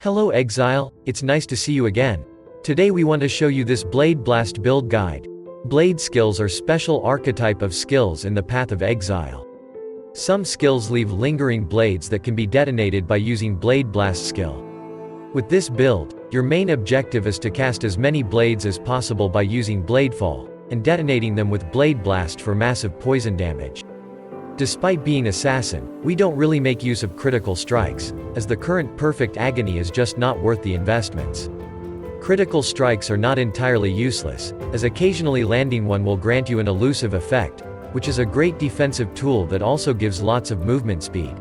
Hello Exile, it's nice to see you again. Today we want to show you this Blade Blast build guide. Blade skills are special archetype of skills in the path of Exile. Some skills leave lingering blades that can be detonated by using Blade Blast skill. With this build, your main objective is to cast as many blades as possible by using Bladefall, and detonating them with Blade Blast for massive poison damage. Despite being assassin, we don't really make use of critical strikes, as the current perfect agony is just not worth the investments. Critical strikes are not entirely useless, as occasionally landing one will grant you an elusive effect, which is a great defensive tool that also gives lots of movement speed.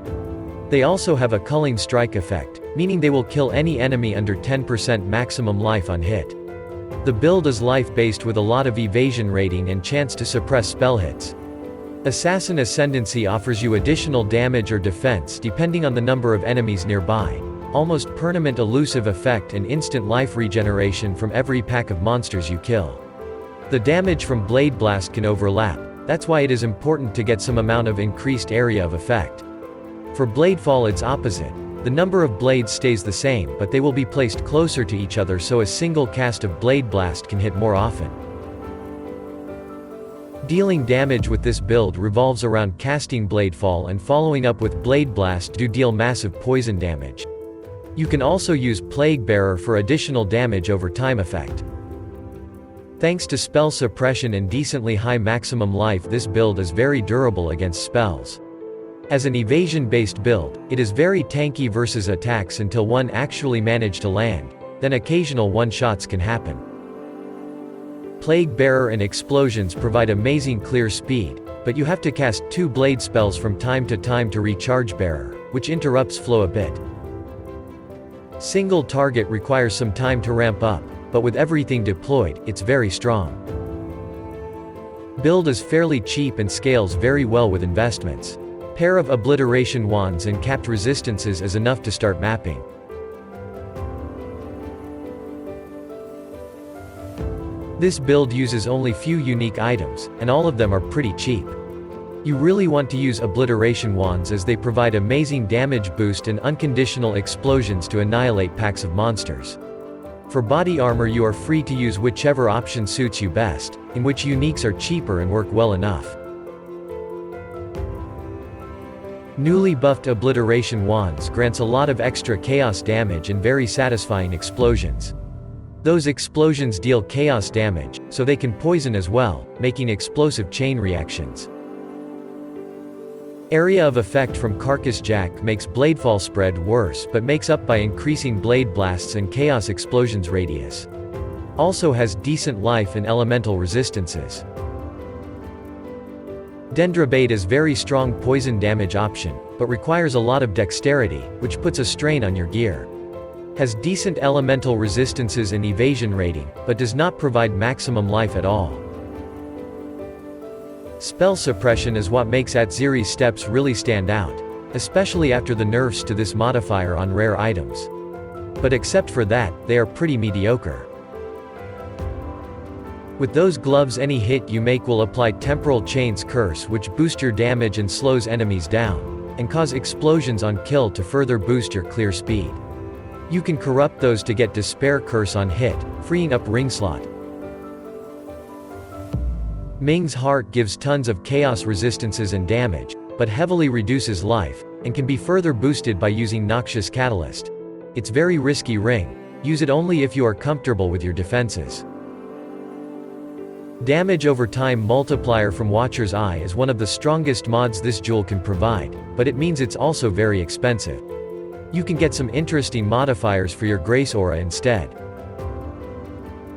They also have a culling strike effect, meaning they will kill any enemy under 10% maximum life on hit. The build is life-based with a lot of evasion rating and chance to suppress spell hits. Assassin Ascendancy offers you additional damage or defense depending on the number of enemies nearby, almost permanent elusive effect and instant life regeneration from every pack of monsters you kill. The damage from Blade Blast can overlap, that's why it is important to get some amount of increased area of effect. For Bladefall it's opposite, the number of blades stays the same but they will be placed closer to each other so a single cast of Blade Blast can hit more often. Dealing damage with this build revolves around casting Bladefall and following up with Blade Blast to deal massive poison damage. You can also use Plague Bearer for additional damage over time effect. Thanks to spell suppression and decently high maximum life, this build is very durable against spells. As an evasion-based build, it is very tanky versus attacks until one actually manage to land, then occasional one-shots can happen. Plague Bearer and Explosions provide amazing clear speed, but you have to cast 2 blade spells from time to time to recharge Bearer, which interrupts flow a bit. Single target requires some time to ramp up, but with everything deployed, it's very strong. Build is fairly cheap and scales very well with investments. Pair of Obliteration Wands and capped resistances is enough to start mapping. This build uses only few unique items, and all of them are pretty cheap. You really want to use Obliteration Wands as they provide amazing damage boost and unconditional explosions to annihilate packs of monsters. For body armor you are free to use whichever option suits you best, in which uniques are cheaper and work well enough. Newly buffed Obliteration Wands grants a lot of extra chaos damage and very satisfying explosions. Those explosions deal chaos damage, so they can poison as well, making explosive chain reactions. Area of effect from Carcass Jack makes Bladefall spread worse but makes up by increasing Blade Blasts and Chaos Explosions radius. Also has decent life and elemental resistances. Dendrabate is very strong poison damage option, but requires a lot of dexterity, which puts a strain on your gear. Has decent elemental resistances and evasion rating, but does not provide maximum life at all. Spell suppression is what makes Atziri's steps really stand out, especially after the nerfs to this modifier on rare items. But except for that, they are pretty mediocre. With those gloves any hit you make will apply Temporal Chain's Curse, which boost your damage and slows enemies down, and cause explosions on kill to further boost your clear speed. You can corrupt those to get Despair Curse on hit, freeing up ring slot. Ming's Heart gives tons of chaos resistances and damage, but heavily reduces life, and can be further boosted by using Noxious Catalyst. It's very risky ring, use it only if you are comfortable with your defenses. Damage over time multiplier from Watcher's Eye is one of the strongest mods this jewel can provide, but it means it's also very expensive. You can get some interesting modifiers for your Grace Aura instead.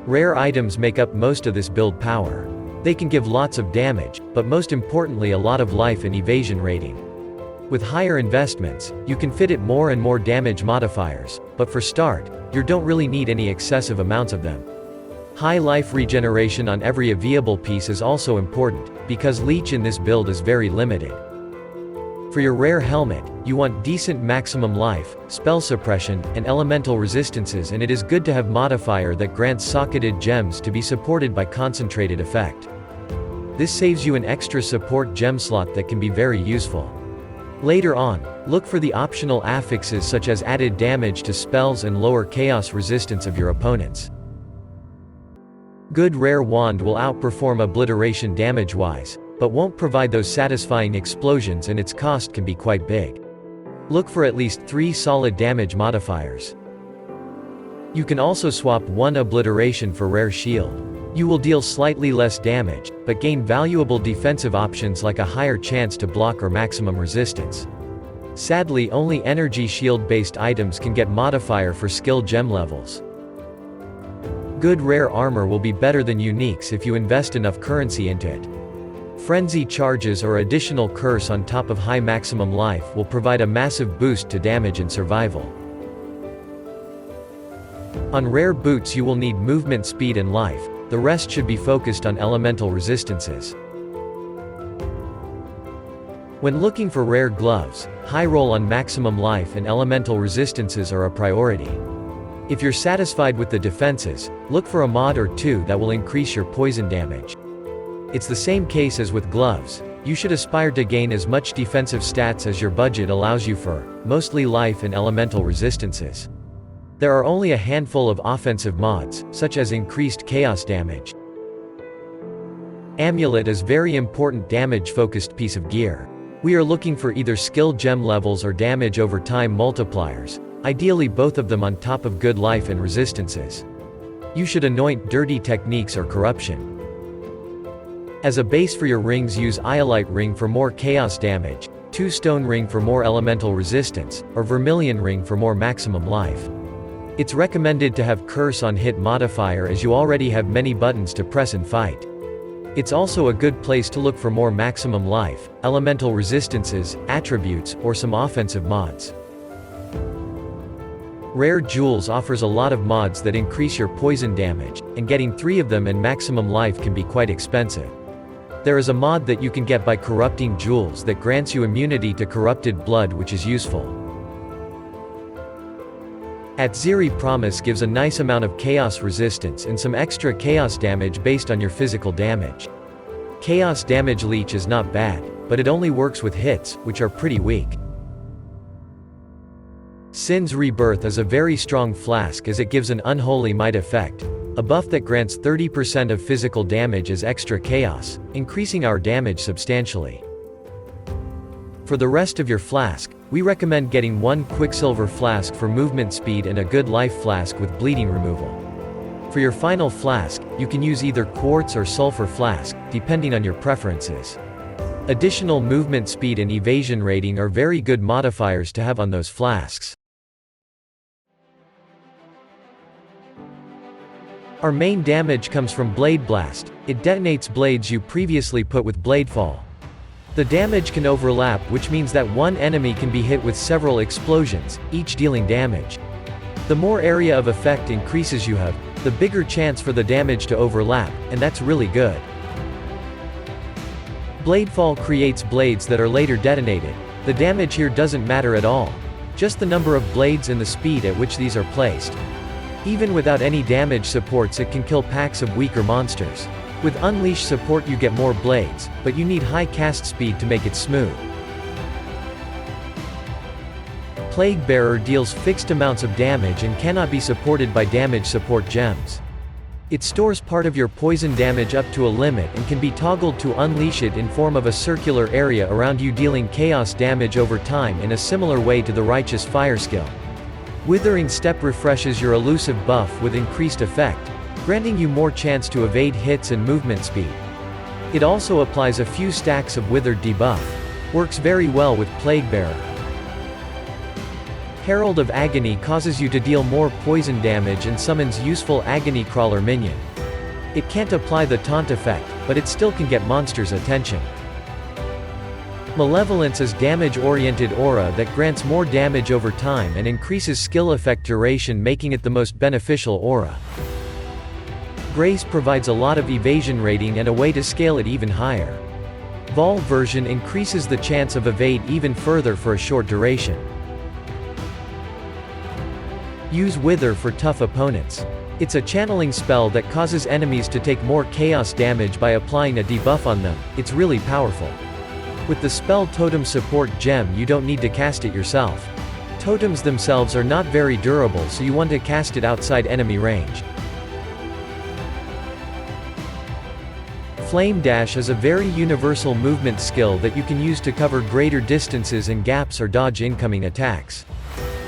Rare items make up most of this build power. They can give lots of damage, but most importantly a lot of life and evasion rating. With higher investments, you can fit it more and more damage modifiers, but for start, you don't really need any excessive amounts of them. High life regeneration on every available piece is also important, because leech in this build is very limited. For your rare helmet, you want decent maximum life, spell suppression, and elemental resistances, and it is good to have modifier that grants socketed gems to be supported by concentrated effect. This saves you an extra support gem slot that can be very useful. Later on, look for the optional affixes such as added damage to spells and lower chaos resistance of your opponents. Good rare wand will outperform obliteration damage-wise, but won't provide those satisfying explosions, and its cost can be quite big. Look for at least 3 solid damage modifiers. You can also swap 1 obliteration for rare shield. You will deal slightly less damage, but gain valuable defensive options like a higher chance to block or maximum resistance. Sadly, only energy shield-based items can get modifier for skill gem levels. Good rare armor will be better than uniques if you invest enough currency into it. Frenzy charges or additional curse on top of high maximum life will provide a massive boost to damage and survival. On rare boots you will need movement speed and life, the rest should be focused on elemental resistances. When looking for rare gloves, high roll on maximum life and elemental resistances are a priority. If you're satisfied with the defenses, look for a mod or 2 that will increase your poison damage. It's the same case as with gloves. You should aspire to gain as much defensive stats as your budget allows you for, mostly life and elemental resistances. There are only a handful of offensive mods, such as increased chaos damage. Amulet is very important damage-focused piece of gear. We are looking for either skill gem levels or damage over time multipliers, ideally both of them on top of good life and resistances. You should anoint dirty techniques or corruption. As a base for your rings, use Iolite ring for more chaos damage, 2 stone ring for more elemental resistance, or vermilion ring for more maximum life. It's recommended to have curse on hit modifier as you already have many buttons to press and fight. It's also a good place to look for more maximum life, elemental resistances, attributes, or some offensive mods. Rare Jewels offers a lot of mods that increase your poison damage, and getting 3 of them and maximum life can be quite expensive. There is a mod that you can get by corrupting jewels that grants you immunity to corrupted blood, which is useful. Atziri Promise gives a nice amount of chaos resistance and some extra chaos damage based on your physical damage. Chaos Damage Leech is not bad, but it only works with hits, which are pretty weak. Sin's Rebirth is a very strong flask as it gives an Unholy Might effect, a buff that grants 30% of physical damage as extra chaos, increasing our damage substantially. For the rest of your flask, we recommend getting 1 Quicksilver Flask for movement speed and a good life flask with bleeding removal. For your final flask, you can use either Quartz or Sulfur Flask, depending on your preferences. Additional movement speed and evasion rating are very good modifiers to have on those flasks. Our main damage comes from Blade Blast. It detonates blades you previously put with Bladefall. The damage can overlap, which means that one enemy can be hit with several explosions, each dealing damage. The more area of effect increases you have, the bigger chance for the damage to overlap, and that's really good. Bladefall creates blades that are later detonated. The damage here doesn't matter at all, just the number of blades and the speed at which these are placed. Even without any damage supports, it can kill packs of weaker monsters. With Unleash support you get more blades, but you need high cast speed to make it smooth. Plague Bearer deals fixed amounts of damage and cannot be supported by damage support gems. It stores part of your poison damage up to a limit and can be toggled to unleash it in form of a circular area around you, dealing chaos damage over time in a similar way to the Righteous Fire skill. Withering Step refreshes your elusive buff with increased effect, granting you more chance to evade hits and movement speed. It also applies a few stacks of Withered debuff. Works very well with Plague Bearer. Herald of Agony causes you to deal more poison damage and summons useful Agony Crawler minion. It can't apply the taunt effect, but it still can get monsters' attention. Malevolence is damage-oriented aura that grants more damage over time and increases skill effect duration, making it the most beneficial aura. Grace provides a lot of evasion rating and a way to scale it even higher. Vol version increases the chance of evade even further for a short duration. Use Wither for tough opponents. It's a channeling spell that causes enemies to take more chaos damage by applying a debuff on them. It's really powerful. With the spell Totem Support Gem you don't need to cast it yourself. Totems themselves are not very durable, so you want to cast it outside enemy range. Flame Dash is a very universal movement skill that you can use to cover greater distances and gaps or dodge incoming attacks.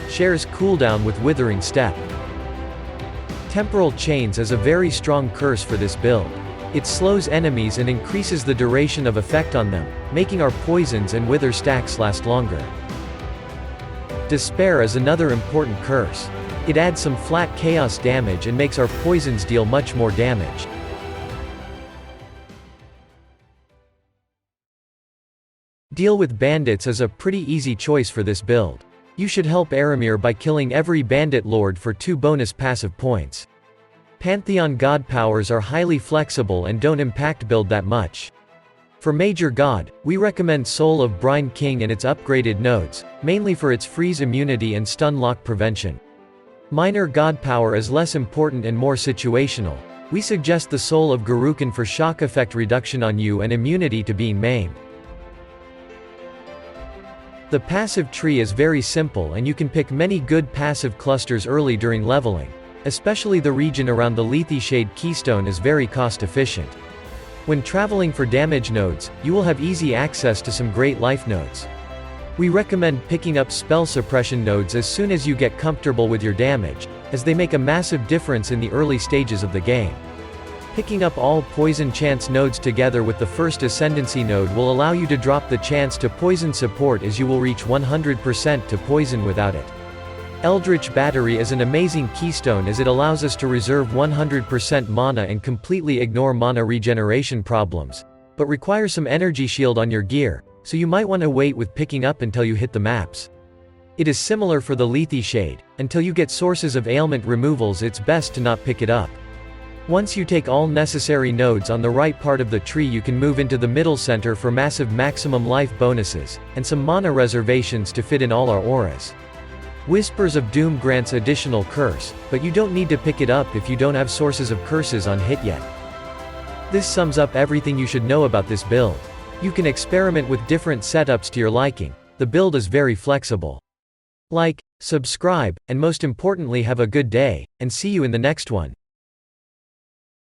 Shares cooldown with Withering Step. Temporal Chains is a very strong curse for this build. It slows enemies and increases the duration of effect on them, making our poisons and wither stacks last longer. Despair is another important curse. It adds some flat chaos damage and makes our poisons deal much more damage. Deal with Bandits is a pretty easy choice for this build. You should help Aramir by killing every bandit lord for 2 bonus passive points. Pantheon god powers are highly flexible and don't impact build that much. For Major God, we recommend Soul of Brine King and its upgraded nodes, mainly for its freeze immunity and stun lock prevention. Minor god power is less important and more situational. We suggest the Soul of Garukin for shock effect reduction on you and immunity to being maimed. The passive tree is very simple and you can pick many good passive clusters early during leveling. Especially the region around the Lethe Shade Keystone is very cost efficient. When traveling for damage nodes, you will have easy access to some great life nodes. We recommend picking up spell suppression nodes as soon as you get comfortable with your damage, as they make a massive difference in the early stages of the game. Picking up all poison chance nodes together with the first ascendancy node will allow you to drop the chance to poison support, as you will reach 100% to poison without it. Eldritch Battery is an amazing keystone as it allows us to reserve 100% mana and completely ignore mana regeneration problems, but requires some energy shield on your gear, so you might want to wait with picking up until you hit the maps. It is similar for the Lethe Shade. Until you get sources of ailment removals, it's best to not pick it up. Once you take all necessary nodes on the right part of the tree, you can move into the middle center for massive maximum life bonuses, and some mana reservations to fit in all our auras. Whispers of Doom grants additional curse, but you don't need to pick it up if you don't have sources of curses on hit yet. This sums up everything you should know about this build. You can experiment with different setups to your liking. The build is very flexible. Like, subscribe, and most importantly have a good day, and see you in the next one.